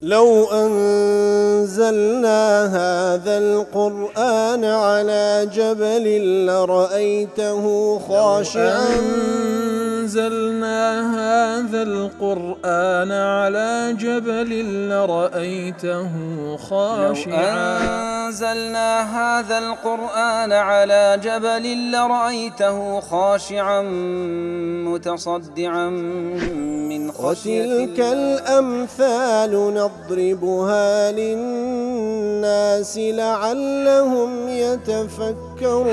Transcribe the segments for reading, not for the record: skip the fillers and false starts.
لو أنزلنا هذا القرآن على جبل لرأيته خاشعا أنزلنا هذا القرآن على جبل لرأيته خاشعا أنزلنا هذا القرآن على جبل لرأيته خاشعا متصدعا من خشية وتلك الأمثال نضربها للناس لعلهم يتفكرون.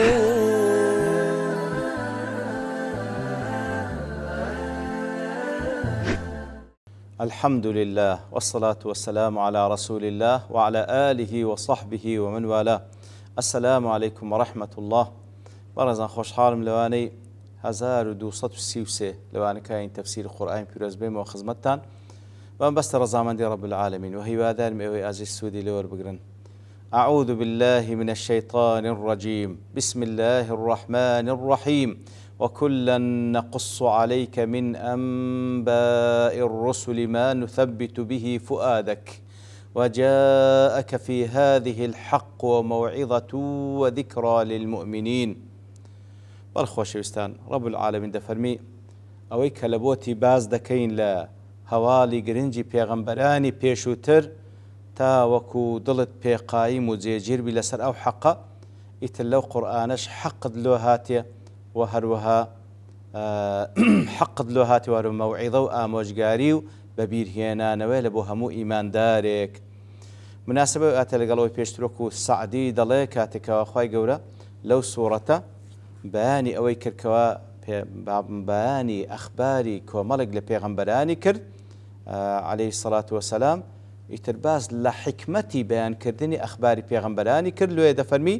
الحمد لله والصلاة والسلام على رسول الله وعلى آله وصحبه ومن والاه. السلام عليكم ورحمة الله. بەڕێزان خۆشحاڵم لەوانەی 1233 لەوانەکەین تەفسیری قورئانی پیرۆز بێمەوە خزمەتتان وان بەستە ڕەزامەندی رب العالمین و هیوادارم ئێوەی ئازیز سوودی لێوە بگرن. أعوذ بالله من الشيطان الرجيم. بسم الله الرحمن الرحيم. وكلا نقص عليك من أنباء الرسل ما نثبت به فؤادك وجاءك في هذه الحق وموعظة وذكرى للمؤمنين. بەڵخۆشەویستان رب العالمین دەفەرمی ئەوەی کە لە بۆتی باز دەکەین لە هەواڵی گرنگی پێغەمبەرانی پێشووتر تا وەکو دڵت پێقایم و جێگیر بی لەسەر ئەو حەقە ئیتر لەو قورئانەش حەقت لۆ هاتێ و هەروەها حەقت لۆ هاتێ وەرە مەوعیظە و ئامۆژگاری و بەبیرهێنانەوەی لە بۆ هەموو ئیماندارێک. مناسبە ئاتە لەگەڵەوەی پێشترۆک و سەعدی دەڵێ کاتێکەوە خوای گەورە لەو سوورەتە بەیانی ئەوەی کردکەوە بەیانی ئەخباری کۆمەڵێک لە پێغەمبەرانی کرد عەلەیهی سەڵات وەسەلام، ئیتر باز لە حکمەتی بەیانکردنی ئەخباری پێغەمبەرانی کرد. لێ دەفەرمی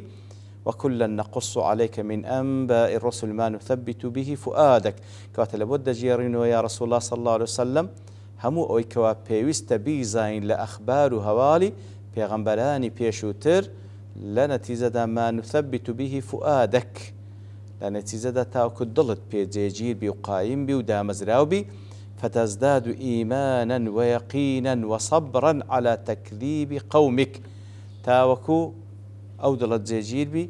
وكلا نقص عليك من أنباء الرسل ما نثبت به فؤادك، كواتە لە بۆ دەجێڕینەوە یا رسول الله صلى الله عليه وسلم هەموو ئەوەی کەوا پێویستە بیزاین لە ئەخبار و هەواڵی پێغەمبەرانی پێشووتر لە نەتیجەدا ما نثبت به فؤادك، لە نەتیجەدا تاوەکو دڵت پێ جێگیر بی و قایم بی و دامەزراو بی فتزداد إيمانا ويقينا وصبرا على تكذيب قومك، تاوەکو ئەو دڵت جێگیر بی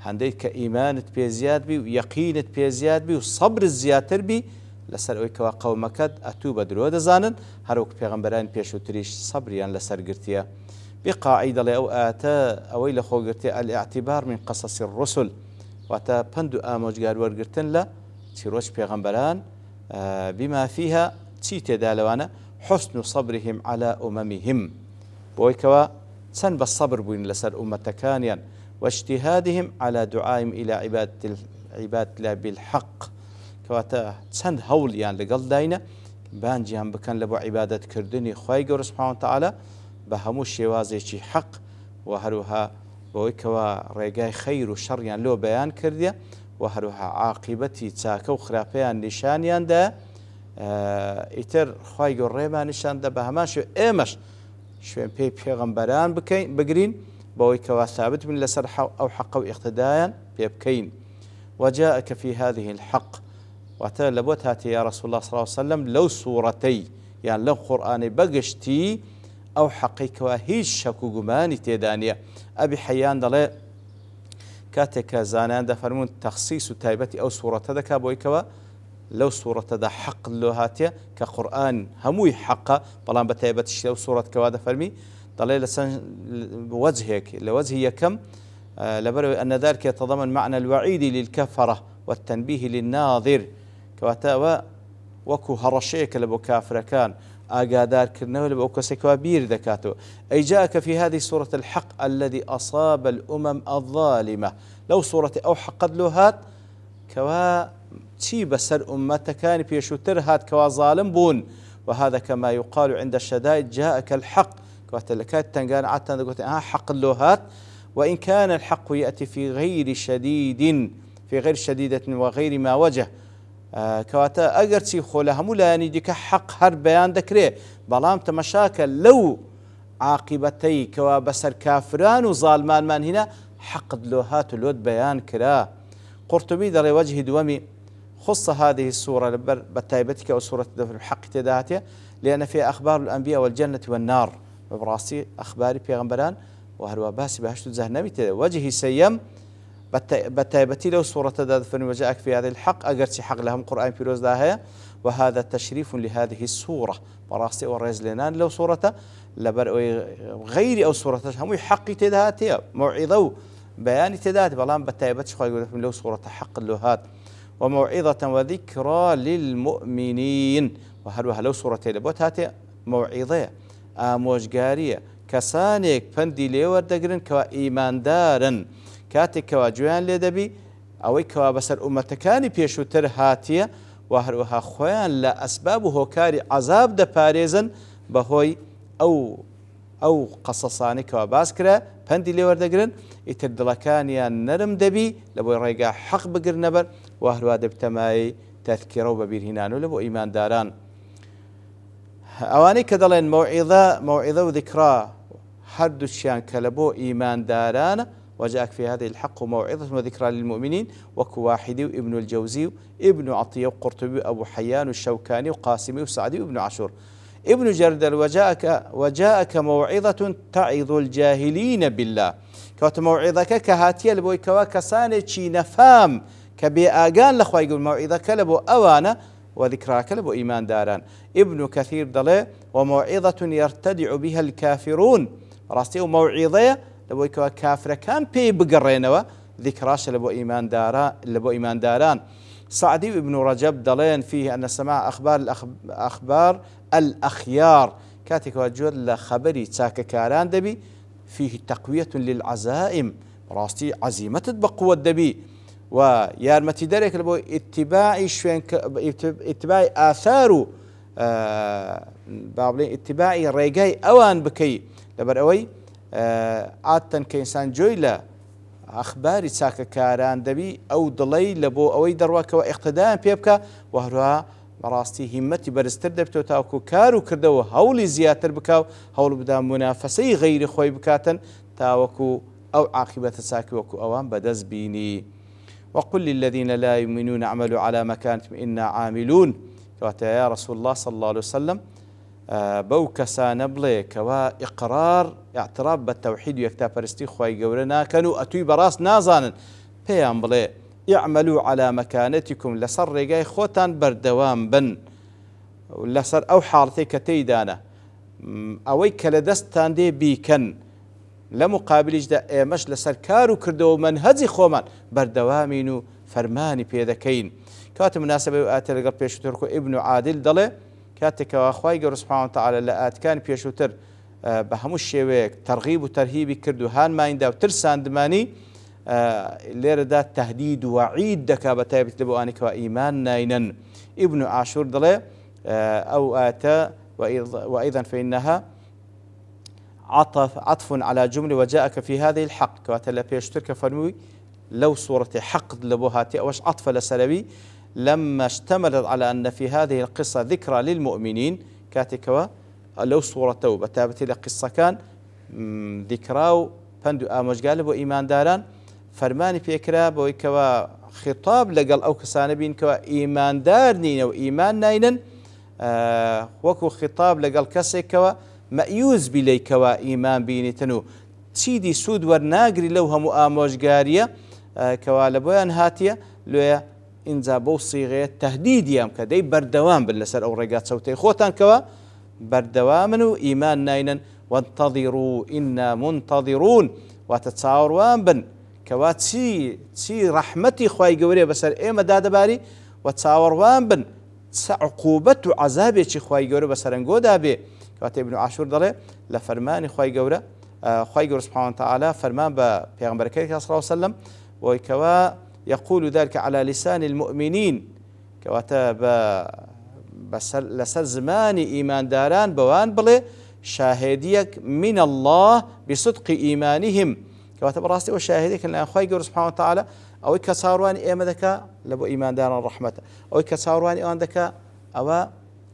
هەندێک کە ئیمانت پێ زیاد بی و یەقینت پێ زیاد بی و سەبرت زیاتر بی لەسەر ئەوەی کەوا قەومەکەت ئەتوو بە درۆ دەزانن هەروەکو پێغەمبەرانی پێشووتریش سەبریان لەسەر گرتیە. بقاعی دەڵێ ئەو ئاتە ئەوەی لە خۆگرتێ الاعتبار من قصص الرسل، واتە پند و ئامۆژگار وەرگرتن لە چیرۆژ پێغەمبەران بما فيها چی تێدا لەوانە حسن صبرهم على أممهم، بۆی کەوا چەند بە سەبر بووین لەسەر ئومەتەکانیان واجتهادهم على دعائهم إلى عبادة الله بالحق، کەواتە چەند هەوڵیان لەگەڵ داینە بانجیان بکەن لە بۆ عیبادەتکردنی خوای گەورە سبحانه وتعالى بە هەموو شێوازێکی حەق و هەروەها بۆی کەوا ڕێگای خەیر و شەڕیان لۆ بەیان کردیە و هەروەها عاقیبەتی چاکە و خراپەیان نیشانیاندا ئیتر خوای گەورە ڕێمان نیشاندا بە هەمان شێوە ئێمەش شوێن پێی پێغەمبەران بگرین بەوەی کەوا ثابت بن لەسەر ئەو حەقە و ئیقتدایان پێ بکەین. وجاءك في هذه الحق، واتە لە بۆت هاتێ یا رسول الله صلى الله عليه وسلم لەو سوورەتەی یان لەو قورئانەی بەگشتی ئەو حەقەی کەوا هیچ شەک و گومانی تێدا نییە. ئەبی حەیان دەڵێ کاتێک کە زانایان دەفەرمون تەخسیس و تایبەتی ئەو سوورەتە دەکا بۆی کەوا لەو سوورەتەدا حەق لۆ هاتیە کە قورئان هەمووی حەقە، بەڵام بە تایبەتیش لەو سوورەتکەوا دەفەرمی دەڵێ لەسەر وەجهێک لە وەجهی یەکەم لەبەرەوەی أن ذلك يتضمن معنى الوعيد للكفرة والتنبيه للناظر، کەواتە ئەوە وەکو هەڕەشەیەکە لە بۆ کافرەکان ئاگادارکردنەوە لە بۆ کەسێکەوە بیر دەکاتەوە. أي جاءك في هذه سورة الحق الذي أصاب الأمم الظالمة، لو سورة أو حقد له هات كوا چی بەسەر ئومەتەکانی پێشووتر هات کەوا ظالم بوون، وهذا كما يقال عند الشدائد جاءك الحق، کەواتە لە کات تەنگان عاتان دەگوتن حق لۆ هات، وإن كان الحق يأتي في غير شديدة وغير ما وجه، کەواتە ئەگەر چی خۆ لە هەموو لایانی دیکە حەق هەر بەیان دەکرێ، بەڵام تەمەشاکە لەو عاقبەتەی کەوا بەسەر کافران و زاڵمانمان هینە حەقت لۆ هات و لۆت بەیان کرا. قورتوبی دەڵێ وەجهی دووەمی خص هذه السورة بالتايبتك أو سورة الحق تداتها لأن فيها أخبار الأنبياء والجنة والنار، ببراسي أخباري بيغمبران وهروا باسي بهشت جهنمي تدا وجهي سيم بتايبتي لو سورة داد فرمي وجاءك في هذا الحق أجرتي حق لهم قرآن في روز داهية وهذا تشريف لهذه السورة براسي ورز لنان لو سورة لبر غير أو سورة هم حقي تداتي موعظة بيان تدات بلان بتايبتش خوي لو سورة حق اللهات وموعظة وذكرى للمؤمنين وهروها لو سورة لبوت هاتي موعظة آموجارية كسانك فندي ليور دقرن كوا إيمان دارن كاتك كوا جوان لدبي أو كوا بسر أمتكاني بيشو تر هاتية وهروها خوان لا أسباب هوكاري عذاب دا باريزن بهوي أو قصصاني كوا باسكرا فندي ليور دقرن يتردلكانيا نرم دبي لبو ريقا حق بقر نبر وهروها دبتماي تذكيرو ببير هنانو لبو إيمان داران أواني كدلين موعظة وذكرى حد الشان كلبو إيمان داران وجاءك في هذه الحق موعظة وذكرى للمؤمنين وكواحدي وابن الجوزي ابن عطية وقرطبي أبو حيان والشوكاني وقاسمي وسعدي وابن عاشور ابن جردل وجاءك موعظة تعظ الجاهلين بالله كوت موعظك كهاتية لبوي كوا كساني شي نفام كبي آقان لخوا يقول موعظك لبو أوانا وذكراك لبو إيمان داران ابن كثير ضلي وموعظة يرتدع بها الكافرون راستي موعظة لبو كافر كان بي بقرينوا ذكراش لبو إيمان داران سعدي ابن رجب ضلين فيه أن سماع أخبار الأخيار كاتك وجود لخبري تاك كاران دبي فيه تقوية للعزائم راستي عزيمة بقوة دبي ويارمتي درك لبو اتباعي آثار بابلين اتباعي ريقاي أوان بكي لبر أوي عادة كإنسان جويلة أخباري ساكا كاران دبي أو ضلي لبو أوي درواك واقتداء بيبكا وهروها براستي همتي برستر دبتو تاوكو كارو كردو هولي زياتر بكاو هول بدا منافسي غير خوي بكاتن تاوكو أو عاقبة ساكي وكو أوان بدز بيني وقل للذين لا يؤمنون اعملوا على مكانتكم إنا عاملون يا رسول الله صلى الله عليه وسلم بوكسا نبلي كوا إقرار اعتراف بالتوحيد ويكتا برستي خواهي قولنا كانوا أتوي براس نازانا بيان بلي اعملوا على مكانتكم لسر رقاي خوتان بردوام بن لسر أو حالتي كتيدانا أويك لدستان دي بيكن لمقابل جدا مش لسر كارو كردو منهجي خومان بردوامينو فرماني بيدكين كاتب مناسبة وآتي لقل بيشوتركو ابن عادل ضلي كاتك واخواي قرر سبحانه وتعالى لآت كان بيشوتر بهموش شويك ترغيب وترهيبي كردو هان ما ينداو ترسان دماني ليرة دا تهديد وعيد دكا بتابت لبوانك وإيمان ناينن ابن عاشور ضلي أو آتا وأيضا فإنها عطف على جملة وجاءك في هذه الحق كواتلا بيشترك فرموي لو صورة حق لبوهاتي أوش عطف لسلبي لما اشتملت على أن في هذه القصة ذكرى للمؤمنين كاتكوا لو صورته بتابت لقصة كان ذكراو فندو آموش قالب وإيمان داران فرماني فيكرا بويكوا خطاب لقل أو كسانبين كوا إيمان دارنين وإيمان ناينن وكو خطاب لقل كسيكوا مأيوز بلي كوا إيمان بينتنو تسيدي سود ورناقري لو هم آموش قارية كوا لبويان هاتية لويا إنزا بو صيغة تهديد يام كدي بردوام باللسر أو رقات صوتي خوتان كوا بردوامنو إيمان ناينن وانتظروا إنا منتظرون وتتصاور وانبن كوا تسي رحمتي خواهي قوري بسر إيما دادباري وتصاور وانبن عقوبة عذابي خواهي قوري بسر انقو دابي كواتي ابن عاشور ضلي لفرماني خواهي قوري خواهي قوري سبحانه وتعالى فرمان بيغمبر كريم صلى الله عليه وسلم وكوا يقول ذلك على لسان المؤمنين كواتا لسر زماني إيمان داران بوان بلي شاهديك من الله بصدق إيمانهم كواتا براستي وشاهديك أن أخوي قول سبحانه وتعالى أو كسارواني إيما ذكا لبو إيمان داران رحمته أو كسارواني أوان ذكا أو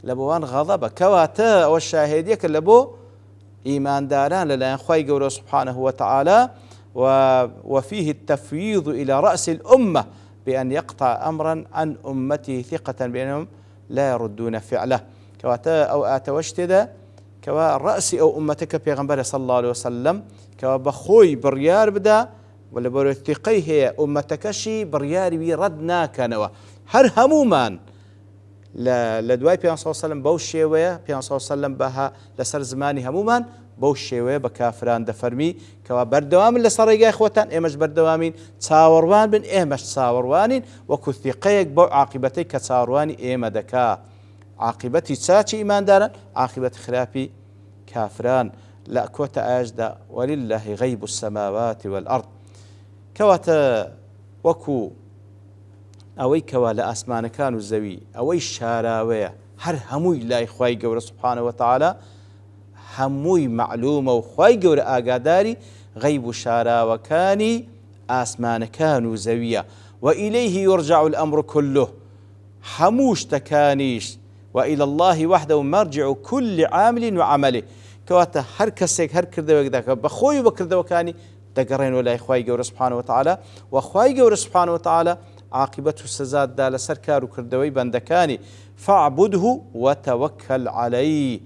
لبوان غضبه كواتا وشاهديك لبو إيمان داران لأن أخوي قول سبحانه وتعالى وفيه التفويض إلى رأس الأمة بأن يقطع أمرا عن أمته ثقة بأنهم لا يردون فعله كواتا أو آتوشتدا کەوا ڕەسی ئەو ئومەتەکە پێغەمبەرە صلی الله عليه وسلم کەوا بەخۆی بڕیار بدا و لە بەرەوەتیقەی هەیە ئومەتەکەشی بڕیاری وی ڕەت ناکەنەوە هەر هەمومان لە دوای پێ سەلم بەو شێوەیە پێ سەلم بەها لەسەر زمانی هەمومان بەو شێوەیە بە کافران دەفەرمی کەوا بەردەوامن لەسەر ڕێگای خۆتان ئێمەش بەردەوامین چاوەڕوان بن ئێمەش چاوەڕوانین وەکو ثیقەیەک بەو عاقبەتەی کە چاوەڕوانی ئێمە دەکا عاقبەتی چاچی ئیمانداران عاقبەتی خراپی كافران لا كوتا أجدا ولله غيب السماوات والأرض كواتا وكو أوي كوا لأسمان كانوا الزوي أوي الشاراوية هر هموي لا إخواي قور سبحانه وتعالى هموي معلومة وخواي قور آقاداري غيب الشاراوة كاني أسمان كانوا زوية وإليه يرجع الأمر كله هموش تكانيش وإلى الله وحده مرجع كل عامل وعمله كواتا هر كسيك هر كردوك داك بخوي وبكردوكاني دقرين ولا إخواي قور سبحانه وتعالى وأخواي قور سبحانه وتعالى عاقبته السزاد دال سركار وكردوي بندكاني فاعبده وتوكل عليه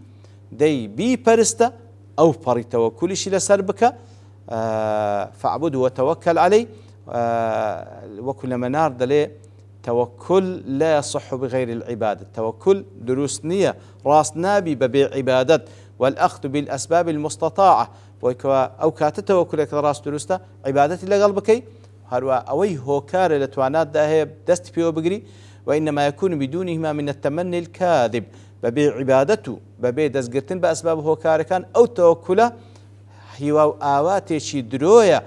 دي بي برستا أو بري توكلش لسربك فاعبده وتوكل عليه وكل منار دلي توكل لا يصح بغير العبادة توكل دروس نية راس نابي ببيع عبادة والأخذ بالأسباب المستطاعة أو كات توكلك راس دروستا عبادة اللي قلبكي هروا أوي هوكار لتوانات ده دست فيه بقري وإنما يكون بدونهما من التمني الكاذب ببيع عبادته ببيع دزقرتن بأسباب هوكار كان أو توكله هو آواتي شي درويا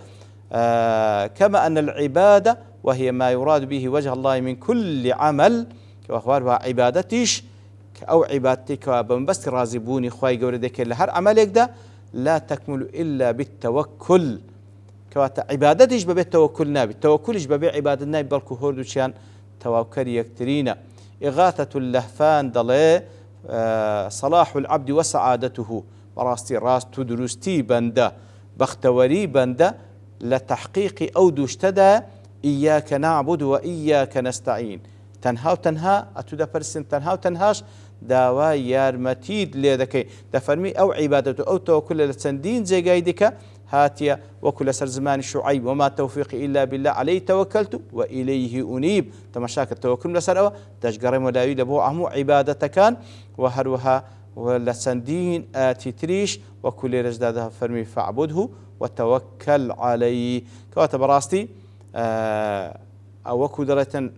كما أن العبادة وهي ما يراد به وجه الله من كل عمل كأخبارها عبادتيش أو عبادتك بس رازبوني خواي قوردك لهر عملك ده لا تكمل إلا بالتوكل كواتا عبادتيش ببيت توكل نابي توكلش ببيع عبادة نابي بلكو هوردو شان توكل يكترينا إغاثة اللهفان ضلي صلاح العبد وسعادته وراستي راس تدرستي بندا بختوري بندا لتحقيق أو دوشتدا إياك نعبد وإياك نستعين تنها وتنها أتودا برسن تنها وتنهاش داوا يارمتيد لذكي دفرمي أو عبادته أو توكل لتسندين زي قايدك هاتيا وكل سر زمان شعيب وما توفيقي إلا بالله عليه توكلت وإليه أنيب تمشاك التوكل لسروا تشقرم ولا يلبو عمو عبادة كان وهروها ولسندين آتي تريش وكل رجدادها فرمي فاعبده وتوكل عليه كواتب راستي أو كدرة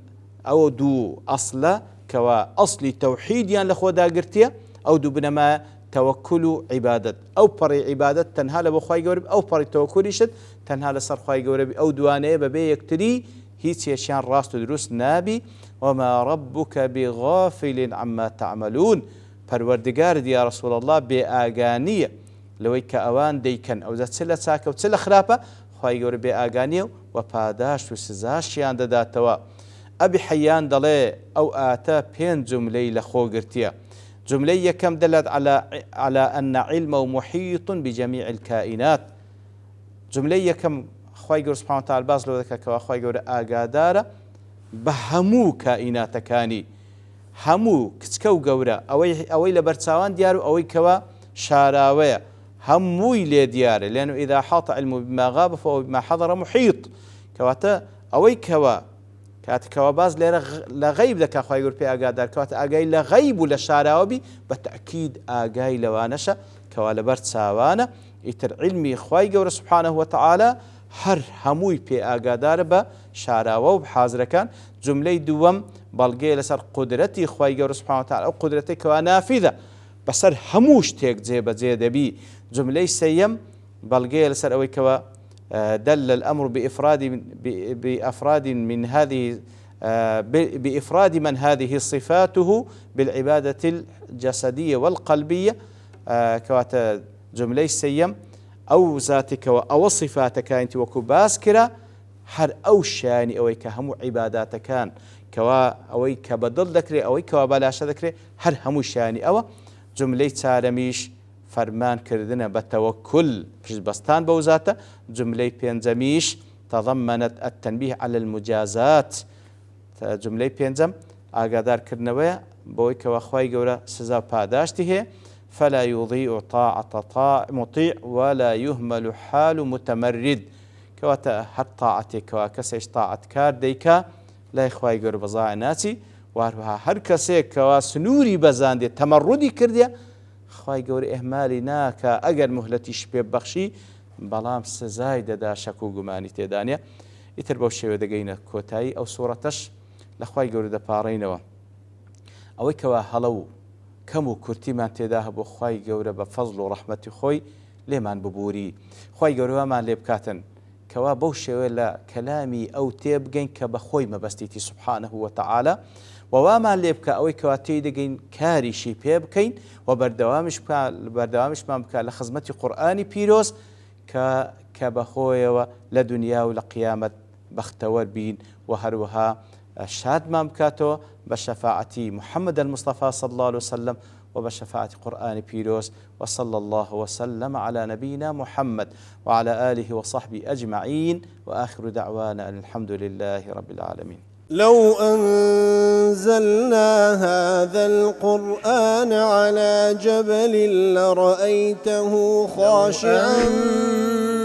أو دو أصلا كوا أصلي توحيد يعني لخوا داقرتيا أو دو بنما توكل عبادة أو بري عبادة تنها لبخواي قورب أو بري توكل يشد تنها لصر خواي قورب أو دواني ببي يكتري هيت يشان راس دروس نابي وما ربك بغافل عما تعملون پروردگار دي يا رسول الله بآغانية لويك أوان ديكن أو ذات سلة ساكة وتسلة خرافة خواي قورب بآغانية وپاداش وسزاش يان داداتوا أبي حيان دلي أو آتا بين جملي لخو قرتيا جملة كم دلت على أن علمه محيط بجميع الكائنات جملة كم خواي قور سبحانه وتعالى باز لو ذكا كوا خواي قور آقادارة بهمو كائنات كاني همو كتكو قورا أوي لبرتساوان ديارو أوي كوا شاراوية هموي لي دياري لأنه إذا حاط علمه بما غاب فهو بما حضر محيط كواتا أوي كوا كاتكوا باز لغيب ذكا خواي قور بي آقادار كواتا آقاي لغيب لشاراوبي بالتأكيد آقاي لوانشا كوا لبرتساوانا يتر علمي خواي قور سبحانه وتعالى هر هموي بي آقادار بشاراوب حاضر كان جملة دوم بلغي لسر قدرتي خواي قور سبحانه وتعالى أو قدرتي كوا نافذة بسر هموش تيك زيب بي جملة سيم بلغي لسر أوي كوا دل الأمر بإفراد من هذه بإفراد من هذه صفاته بالعبادة الجسدية والقلبية كوات جملة سيم أو ذاتك أو صفاتك أنت وكباسكرة هر أو شاني أو كهم عبادات كان كوا أو كبدل ذكري أو كبلاش ذكري هر هم شاني أو جملة سارميش فرمان كردنا بالتوكل في بستان بوزاته جملة بينزميش تضمنت التنبيه على المجازات جملة بينزم آقادار كرنوية بويك وأخواي قورا سزا باداشته فلا يضيع طاعة مطيع ولا يهمل حال متمرد كواتا هر طاعتك وكسيش طاعة كار ديكا لا إخوائي قرر بزاع ناسي وهروها هر كسيك وسنوري بزاندي تمردي كرديا خواهي قرر إهمالي ناكا أقر مهلتيش ببخشي بەڵام سزای دەدا شەک و گومانی تێدانە. ئیتر بەو شێوە دەگەینە کۆتایی ئەو سوورەتەش لە خوای گەورە دەپاڕینەوە. ئەوەی کەوا هەڵە و کەم و کورتیمان تێدا هەبوو خوای گەورە بە فەزڵ و ڕەحمەتی خۆی لێمان ببووری. خوای گەورەمان لێ بکاتن کەوا بەو شێوە لە کەلامی ئەو تێبگەین کە بە خۆی مەبەستیتی سوبحانەه وتەعالە ووامان لێ بکە ئەوەی کەوا تێی دەگەین کاریشی پێ بکەین و بەردەوامیشمان بکە لە خزمەتی قورئانی پیرۆز کە بەخۆیەوە لە دنیا و لە قیامەت بەختەوەر بین و هەروەها شادمان بکاتەوە بە شەفاعەتی محەممەد المصطفى صلى الله عليه وسلم وبشفاعة قرآن بيروس وصلى الله وسلم على نبينا محمد وعلى آله وصحبه أجمعين وآخر دعوانا الحمد لله رب العالمين. لو أنزلنا هذا القرآن على جبل لرأيته خاشعا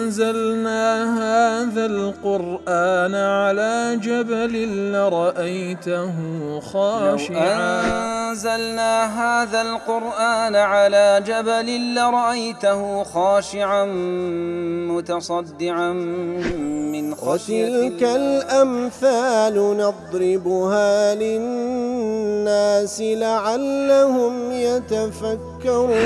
أنزلنا هذا القرآن على جبل لرأيته خاشعا أنزلنا هذا القرآن على جبل لرأيته خاشعا متصدعا من خشية الله. وتلك الأمثال نضربها للناس لعلهم يتفكرون.